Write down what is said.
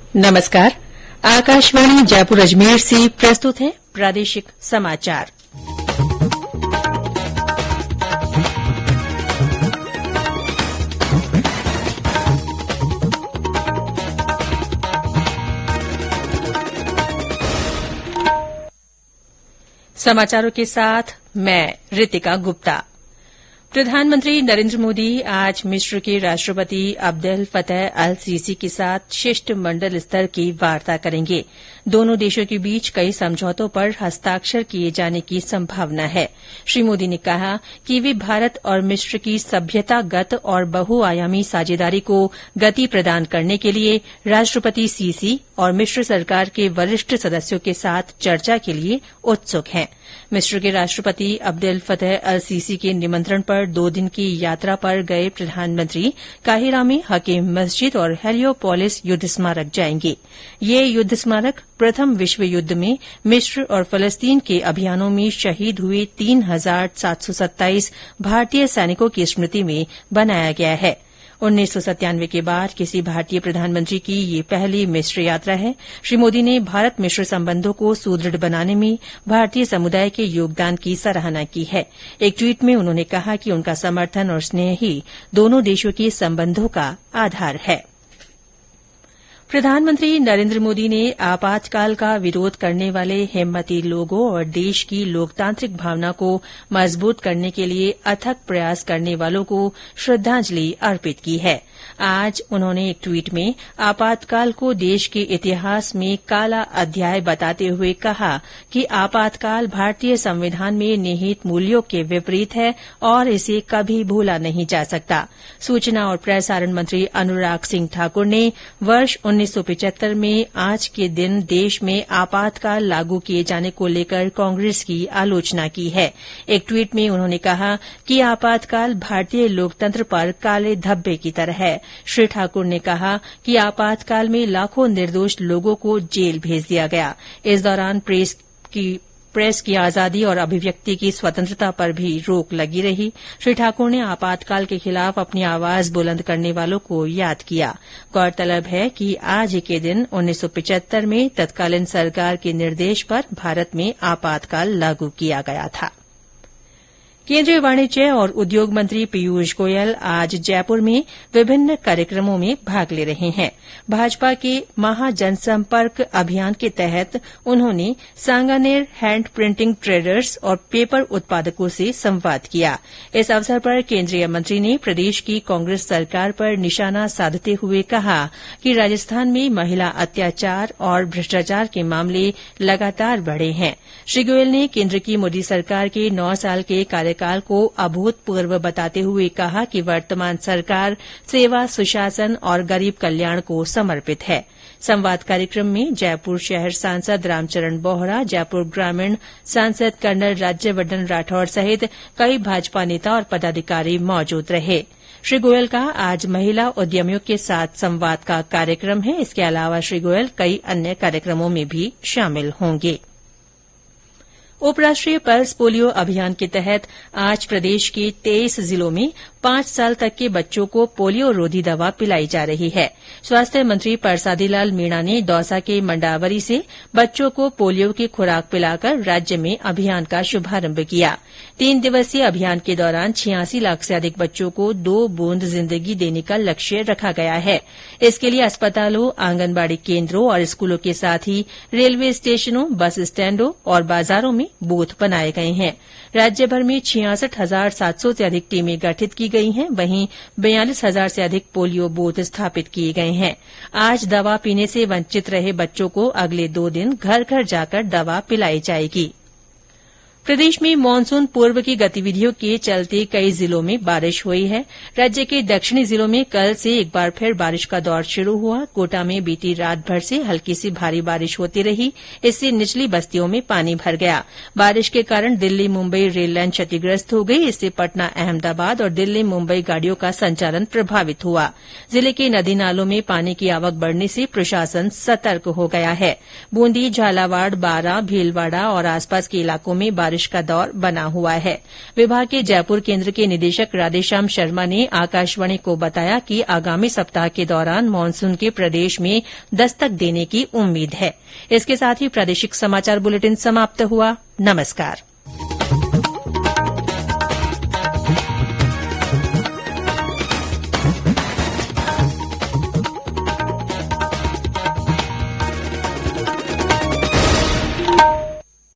नमस्कार। आकाशवाणी जयपुर अजमेर से प्रस्तुत है प्रादेशिक समाचार। समाचारों के साथ मैं रितिका गुप्ता। प्रधानमंत्री नरेन्द्र मोदी आज मिस्र के राष्ट्रपति अब्देल फतेह अल सीसी के साथ शिष्टमंडल स्तर की वार्ता करेंगे। दोनों देशों के बीच कई समझौतों पर हस्ताक्षर किए जाने की संभावना है। श्री मोदी ने कहा कि वे भारत और मिस्र की सभ्यतागत और बहुआयामी साझेदारी को गति प्रदान करने के लिए राष्ट्रपति सीसी और मिस्र सरकार के वरिष्ठ सदस्यों के साथ चर्चा के लिए उत्सुक हैं। मिस्र के राष्ट्रपति अब्देल फतेह अल सीसी के निमंत्रण पर 2 दिन की यात्रा पर गए प्रधानमंत्री काहिरा में हकीम मस्जिद और हेलियोपोलिस युद्ध स्मारक जाएंगे। ये युद्ध स्मारक प्रथम विश्व युद्ध में मिस्र और फलस्तीन के अभियानों में शहीद हुए 3,727 भारतीय सैनिकों की स्मृति में बनाया गया है। 1997 के बाद किसी भारतीय प्रधानमंत्री की ये पहली मिस्र यात्रा है। श्री मोदी ने भारत मिस्र संबंधों को सुदृढ़ बनाने में भारतीय समुदाय के योगदान की सराहना की है। एक ट्वीट में उन्होंने कहा कि उनका समर्थन और स्नेह ही दोनों देशों के संबंधों का आधार है। प्रधानमंत्री नरेन्द्र मोदी ने आपातकाल का विरोध करने वाले हिम्मती लोगों और देश की लोकतांत्रिक भावना को मजबूत करने के लिए अथक प्रयास करने वालों को श्रद्धांजलि अर्पित की है। आज उन्होंने एक ट्वीट में आपातकाल को देश के इतिहास में काला अध्याय बताते हुए कहा कि आपातकाल भारतीय संविधान में निहित मूल्यों के विपरीत है और इसे कभी भूला नहीं जा सकता। सूचना और प्रसारण मंत्री अनुराग सिंह ठाकुर ने वर्ष 1975 में आज के दिन देश में आपातकाल लागू किए जाने को लेकर कांग्रेस की आलोचना की है। एक ट्वीट में उन्होंने कहा कि आपातकाल भारतीय लोकतंत्र पर काले धब्बे की तरह है। श्री ठाकुर ने कहा कि आपातकाल में लाखों निर्दोष लोगों को जेल भेज दिया गया। इस दौरान प्रेस की आजादी और अभिव्यक्ति की स्वतंत्रता पर भी रोक लगी रही। श्री ठाकुर ने आपातकाल के खिलाफ अपनी आवाज बुलंद करने वालों को याद किया। गौरतलब है कि आज ही के दिन 1975 में तत्कालीन सरकार के निर्देश पर भारत में आपातकाल लागू किया गया था। केंद्रीय वाणिज्य और उद्योग मंत्री पीयूष गोयल आज जयपुर में विभिन्न कार्यक्रमों में भाग ले रहे हैं। भाजपा के महाजनसंपर्क अभियान के तहत उन्होंने सांगानेर हैंड प्रिंटिंग ट्रेडर्स और पेपर उत्पादकों से संवाद किया। इस अवसर पर केंद्रीय मंत्री ने प्रदेश की कांग्रेस सरकार पर निशाना साधते हुए कहा कि राजस्थान में महिला अत्याचार और भ्रष्टाचार के मामले लगातार बढ़े हैं। श्री गोयल ने केंद्र की मोदी सरकार के 9 साल के कार्यकाल को अभूतपूर्व बताते हुए कहा कि वर्तमान सरकार सेवा, सुशासन और गरीब कल्याण को समर्पित है। संवाद कार्यक्रम में जयपुर शहर सांसद रामचरण बोहरा, जयपुर ग्रामीण सांसद कर्नल राज्यवर्धन राठौड़ सहित कई भाजपा नेता और पदाधिकारी मौजूद रहे। श्री गोयल का आज महिला उद्यमियों के साथ संवाद का कार्यक्रम है। इसके अलावा श्री गोयल कई अन्य कार्यक्रमों में भी शामिल होंगे। उपराष्ट्रीय पल्स पोलियो अभियान के तहत आज प्रदेश के 23 जिलों में 5 साल तक के बच्चों को पोलियो रोधी दवा पिलाई जा रही है। स्वास्थ्य मंत्री परसादीलाल मीणा ने दौसा के मंडावरी से बच्चों को पोलियो की खुराक पिलाकर राज्य में अभियान का शुभारंभ किया। 3 दिवसीय अभियान के दौरान 86 लाख से अधिक बच्चों को 2 बूंद जिंदगी देने का लक्ष्य रखा गया है। इसके लिए अस्पतालों, आंगनबाड़ी केंद्रों और स्कूलों के साथ ही रेलवे स्टेशनों, बस स्टैंडों और बाजारों में बूथ बनाए गए हैं। राज्यभर में 66,700 से अधिक टीमें गठित की गई हैं। वहीं 42,000 से अधिक पोलियो बूथ स्थापित किए गए हैं। आज दवा पीने से वंचित रहे बच्चों को अगले 2 दिन घर घर जाकर दवा पिलाई जाएगी। प्रदेश में मानसून पूर्व की गतिविधियों के चलते कई जिलों में बारिश हुई है। राज्य के दक्षिणी जिलों में कल से एक बार फिर बारिश का दौर शुरू हुआ। कोटा में बीती रात भर से हल्की से भारी बारिश होती रही। इससे निचली बस्तियों में पानी भर गया। बारिश के कारण दिल्ली मुंबई रेल लाइन क्षतिग्रस्त हो गई। इससे पटना अहमदाबाद और दिल्ली मुंबई गाड़ियों का संचालन प्रभावित हुआ। जिले के नदी नालों में पानी की आवक बढ़ने से प्रशासन सतर्क हो गया है। बूंदी, झालावाड़, बारां, भीलवाड़ा और आसपास के इलाकों में बारिश का दौर बना हुआ है। विभाग के जयपुर केन्द्र के निदेशक राधेश्याम शर्मा ने आकाशवाणी को बताया कि आगामी सप्ताह के दौरान मानसून के प्रदेश में दस्तक देने की उम्मीद है। इसके साथ ही प्रादेशिक समाचार बुलेटिन समाप्त हुआ। नमस्कार।